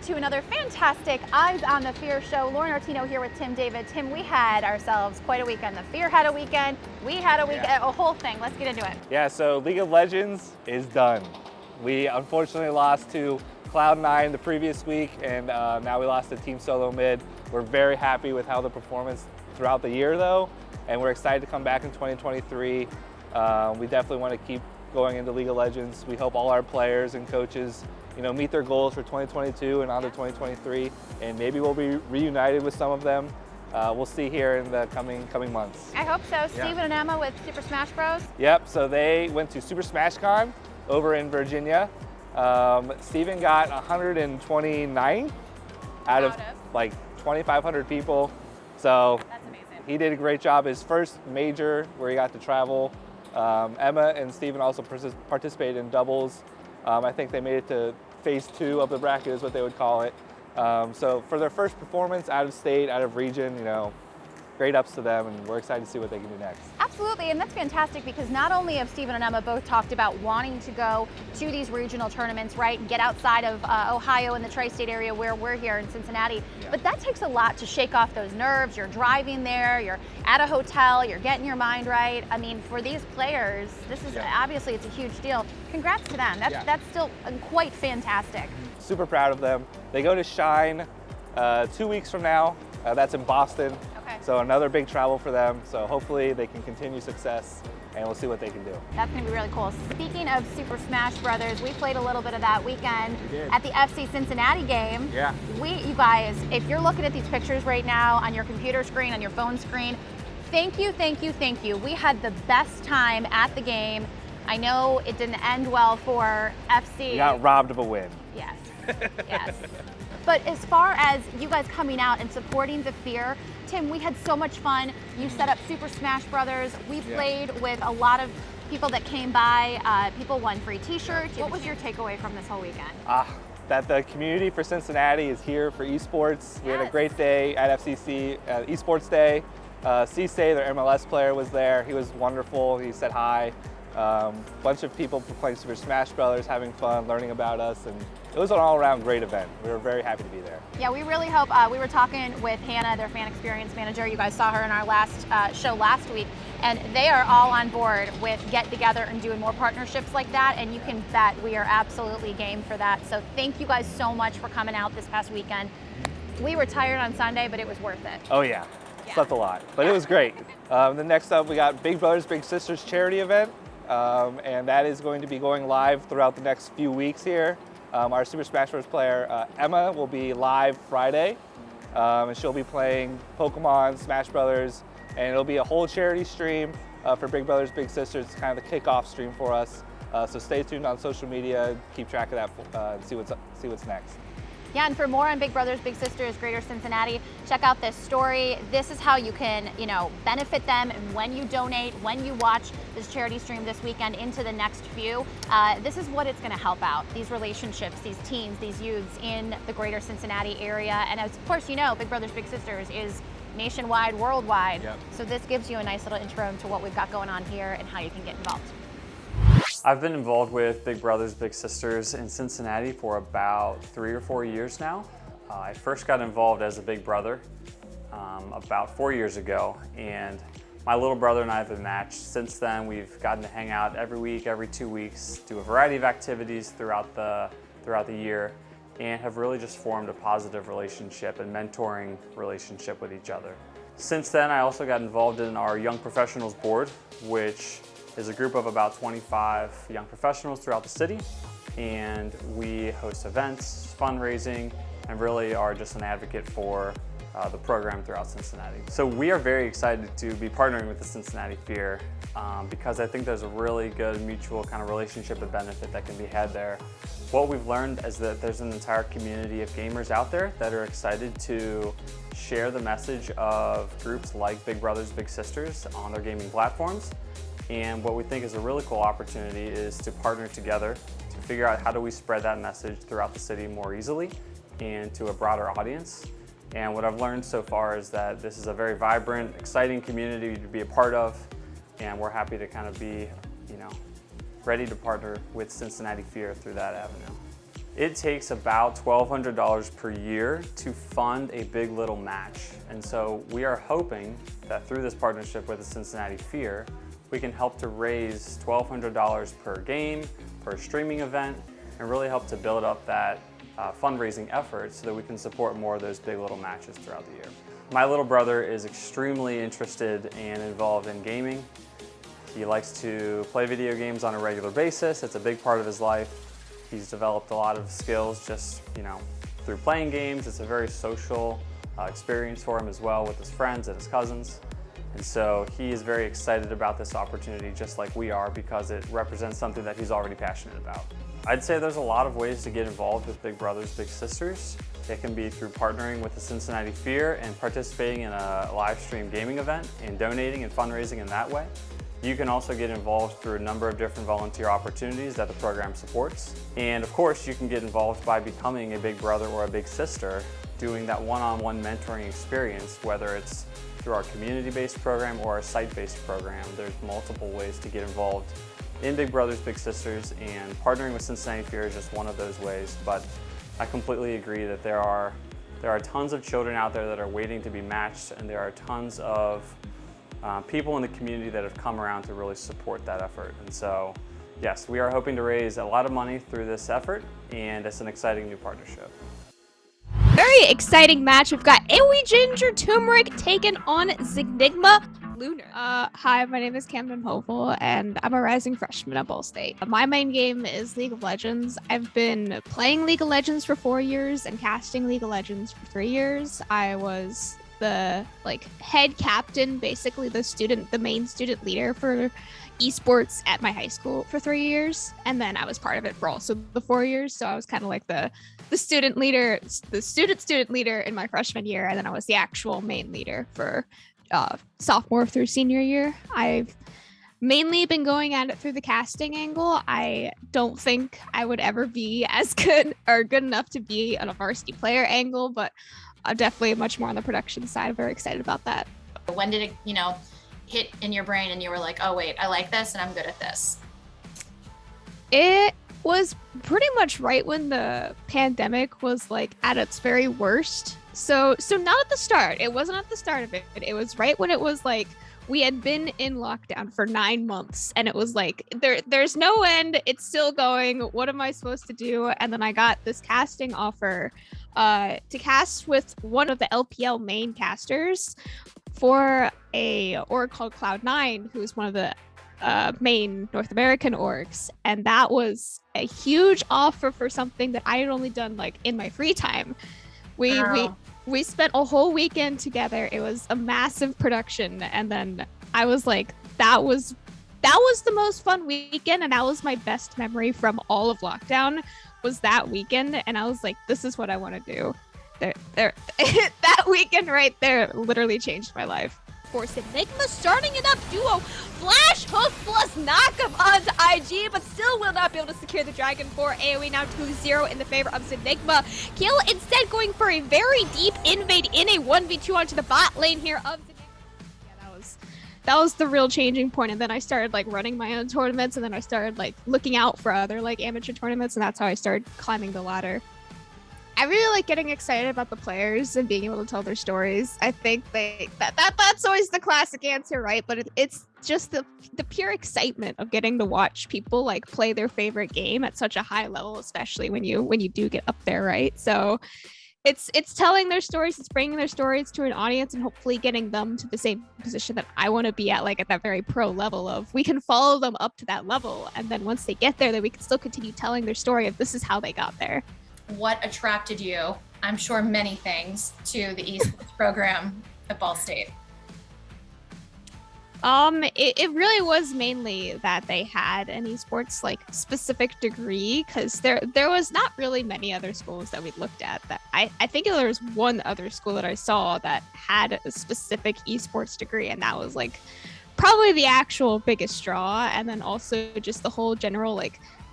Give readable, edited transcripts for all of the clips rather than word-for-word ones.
to another fantastic Eyes on the Fear show. Lauren Artino here with Tim David. Tim, we had ourselves quite a weekend. The Fear had a weekend. We had a weekend, a whole thing. Let's get into it. Yeah, so League of Legends is done. We unfortunately lost to Cloud9 the previous week, and now we lost to Team Solo Mid. We're very happy with how the performance throughout the year though, and we're excited to come back in 2023. We definitely want to keep going into League of Legends. We hope all our players and coaches meet their goals for 2022 and on to 2023, and maybe we'll be reunited with some of them. We'll see here in the coming months. I hope so. Steven and Emma with Super Smash Bros. Yep, so they went to Super Smash Con over in Virginia. Steven got 129 out of like 2,500 people. So that's amazing. He did a great job. His first major where he got to travel. Emma and Steven also participated in doubles. I think they made it to phase 2 of the bracket is what they would call it. So for their first performance out of state, out of region, great ups to them, and we're excited to see what they can do next. Absolutely, and that's fantastic because not only have Steven and Emma both talked about wanting to go to these regional tournaments, right, and get outside of Ohio and the tri-state area where we're here in Cincinnati, but that takes a lot to shake off those nerves. You're driving there, you're at a hotel, you're getting your mind right. I mean, for these players, this is obviously it's a huge deal. Congrats to them. That's still quite fantastic. Super proud of them. They go to Shine 2 weeks from now. That's in Boston. Okay. So another big travel for them. So hopefully they can continue success, and we'll see what they can do. That's going to be really cool. Speaking of Super Smash Brothers, we played a little bit of that weekend at the FC Cincinnati game. Yeah. You guys, if you're looking at these pictures right now on your computer screen, on your phone screen, thank you, thank you, thank you. We had the best time at the game. I know it didn't end well for FC. You got robbed of a win. Yes, yes. But as far as you guys coming out and supporting the Fear, Tim, we had so much fun. You set up Super Smash Brothers. We played with a lot of people that came by. People won free t-shirts. What was your takeaway from this whole weekend? That the community for Cincinnati is here for esports. We had a great day at FCC, Esports Day. C-Stay, their MLS player, was there. He was wonderful. He said hi. Bunch of people playing Super Smash Brothers, having fun, learning about us, and it was an all-around great event. We were very happy to be there. Yeah, we really hope. We were talking with Hannah, their fan experience manager. You guys saw her in our last show last week, and they are all on board with getting together and doing more partnerships like that, and you can bet we are absolutely game for that. So thank you guys so much for coming out this past weekend. We were tired on Sunday, but it was worth it. Oh yeah, slept a lot, but it was great. Then next up, we got Big Brothers Big Sisters charity event. And that is going to be going live throughout the next few weeks here. Our Super Smash Bros. Player, Emma, will be live Friday, and she'll be playing Pokemon, Smash Brothers, and it'll be a whole charity stream for Big Brothers Big Sisters. It's kind of the kickoff stream for us. So stay tuned on social media, keep track of that, and see what's next. Yeah, and for more on Big Brothers Big Sisters Greater Cincinnati, check out this story. This is how you can, benefit them, and when you donate, when you watch this charity stream this weekend into the next few, this is what it's going to help out. These relationships, these teams, these youths in the Greater Cincinnati area, and of course, Big Brothers Big Sisters is nationwide, worldwide. Yep. So this gives you a nice little intro into what we've got going on here and how you can get involved. I've been involved with Big Brothers Big Sisters in Cincinnati for about 3 or 4 years now. I first got involved as a big brother about 4 years ago, and my little brother and I have been matched. Since then, we've gotten to hang out every week, every 2 weeks, do a variety of activities throughout the year, and have really just formed a positive relationship and mentoring relationship with each other. Since then, I also got involved in our Young Professionals Board, which is a group of about 25 young professionals throughout the city, and we host events, fundraising, and really are just an advocate for the program throughout Cincinnati. So we are very excited to be partnering with the Cincinnati FEAR because I think there's a really good mutual kind of relationship and benefit that can be had there. What we've learned is that there's an entire community of gamers out there that are excited to share the message of groups like Big Brothers Big Sisters on their gaming platforms. And what we think is a really cool opportunity is to partner together to figure out how do we spread that message throughout the city more easily and to a broader audience. And what I've learned so far is that this is a very vibrant, exciting community to be a part of, and we're happy to kind of be, ready to partner with Cincinnati FEAR through that avenue. It takes about $1,200 per year to fund a Big Little match. And so we are hoping that through this partnership with the Cincinnati FEAR, we can help to raise $1,200 per game, per streaming event, and really help to build up that fundraising effort so that we can support more of those Big Little matches throughout the year. My little brother is extremely interested and involved in gaming. He likes to play video games on a regular basis. It's a big part of his life. He's developed a lot of skills just, through playing games. It's a very social experience for him as well with his friends and his cousins. And so he is very excited about this opportunity just like we are because it represents something that he's already passionate about. I'd say there's a lot of ways to get involved with Big Brothers Big Sisters. It can be through partnering with the Cincinnati FEAR and participating in a live stream gaming event and donating and fundraising in that way. You can also get involved through a number of different volunteer opportunities that the program supports. And of course, you can get involved by becoming a big brother or a big sister, doing that one-on-one mentoring experience, whether it's through our community-based program or our site-based program. There's multiple ways to get involved in Big Brothers Big Sisters, and partnering with Cincinnati FEAR is just one of those ways. But I completely agree that there are tons of children out there that are waiting to be matched, and there are tons of people in the community that have come around to really support that effort. And so, yes, we are hoping to raise a lot of money through this effort, and it's an exciting new partnership. Very exciting match. We've got AoE Ginger Turmeric taking on Zenigma Lunar. Hi, my name is Camden Hopeful, and I'm a rising freshman at Ball State. My main game is League of Legends. I've been playing League of Legends for 4 years and casting League of Legends for 3 years. I was the head captain, basically the main student leader for esports at my high school for 3 years, and then I was part of it for also the 4 years. So I was kind of like the student leader, the student leader in my freshman year, and then I was the actual main leader for sophomore through senior year. I've mainly been going at it through the casting angle. I don't think I would ever be as good or good enough to be on a varsity player angle, but I'm definitely much more on the production side. I'm very excited about that. When did it, hit in your brain and you were like, oh wait, I like this and I'm good at this? It was pretty much right when the pandemic was at its very worst. So not at the start. It wasn't at the start of it. It was right when it was we had been in lockdown for 9 months, and it was there's no end. It's still going. What am I supposed to do? And then I got this casting offer to cast with one of the LPL main casters for a org called Cloud9, who's one of the main North American orgs. And that was a huge offer for something that I had only done in my free time. We spent a whole weekend together. It was a massive production, and then I was that was the most fun weekend, and that was my best memory from all of lockdown, was that weekend. And I was like, this is what I want to do. That weekend right there literally changed my life. For Zenigma starting it up duo Flash Hook plus knockup onto IG, but still will not be able to secure the Dragon 4. AoE now 2-0 in the favor of Zenigma. Kill instead going for a very deep invade in a 1v2 onto the bot lane here of Zenigma. Yeah, that was the real changing point. And then I started running my own tournaments, and then I started looking out for other amateur tournaments, and that's how I started climbing the ladder. I really like getting excited about the players and being able to tell their stories. I think that's always the classic answer, right? But it's just the pure excitement of getting to watch people play their favorite game at such a high level, especially when you do get up there, right? So it's telling their stories, it's bringing their stories to an audience, and hopefully getting them to the same position that I want to be at, at that very pro level of we can follow them up to that level, and then once they get there, then we can still continue telling their story of this is how they got there. What attracted you, I'm sure many things, to the esports program at Ball State? It really was mainly that they had an esports specific degree, because there was not really many other schools that we looked at that I think there was one other school that I saw that had a specific esports degree, and that was probably the actual biggest draw. And then also just the whole general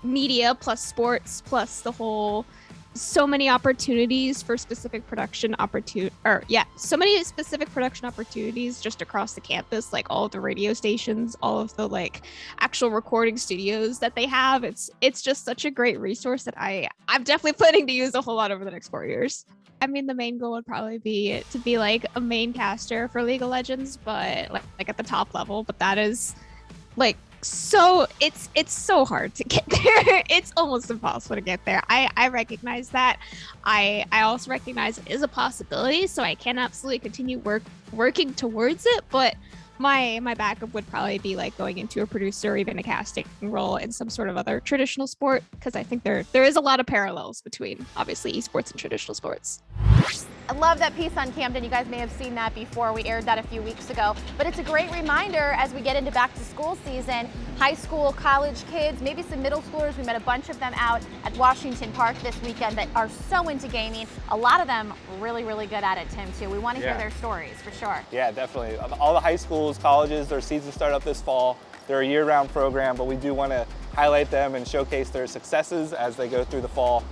media plus sports plus the whole so many opportunities for specific production so many specific production opportunities just across the campus, like all of the radio stations, all of the like actual recording studios that they have. It's just such a great resource that I'm definitely planning to use a whole lot over the next 4 years. I mean, the main goal would probably be to be like a main caster for League of Legends, but like at the top level. But that is like so it's so hard to get there. It's almost impossible to get there. I recognize that. I also recognize it is a possibility, so I can absolutely continue working towards it. But my backup would probably be like going into a producer or even a casting role in some sort of other traditional sport, because I think there is a lot of parallels between obviously esports and traditional sports. I love that piece on Camden. You guys may have seen that before. We aired that a few weeks ago. But it's a great reminder as we get into back to school season, high school, college kids, maybe some middle schoolers. We met a bunch of them out at Washington Park this weekend that are so into gaming. A lot of them really, really good at it, Tim, too. We want to hear their stories for sure. Yeah, definitely. All the high schools, colleges, their seasons start up this fall. They're a year-round program, but we do want to highlight them and showcase their successes as they go through the fall.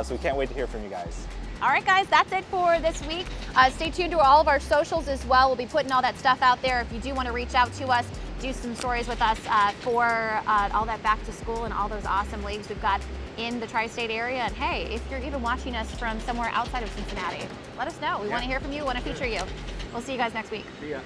So we can't wait to hear from you guys. All right, guys, that's it for this week. Stay tuned to all of our socials as well. We'll be putting all that stuff out there. If you do want to reach out to us, do some stories with us for all that back to school and all those awesome leagues we've got in the tri-state area. And hey, if you're even watching us from somewhere outside of Cincinnati, let us know. We want to hear from you, want to feature you. We'll see you guys next week. See ya.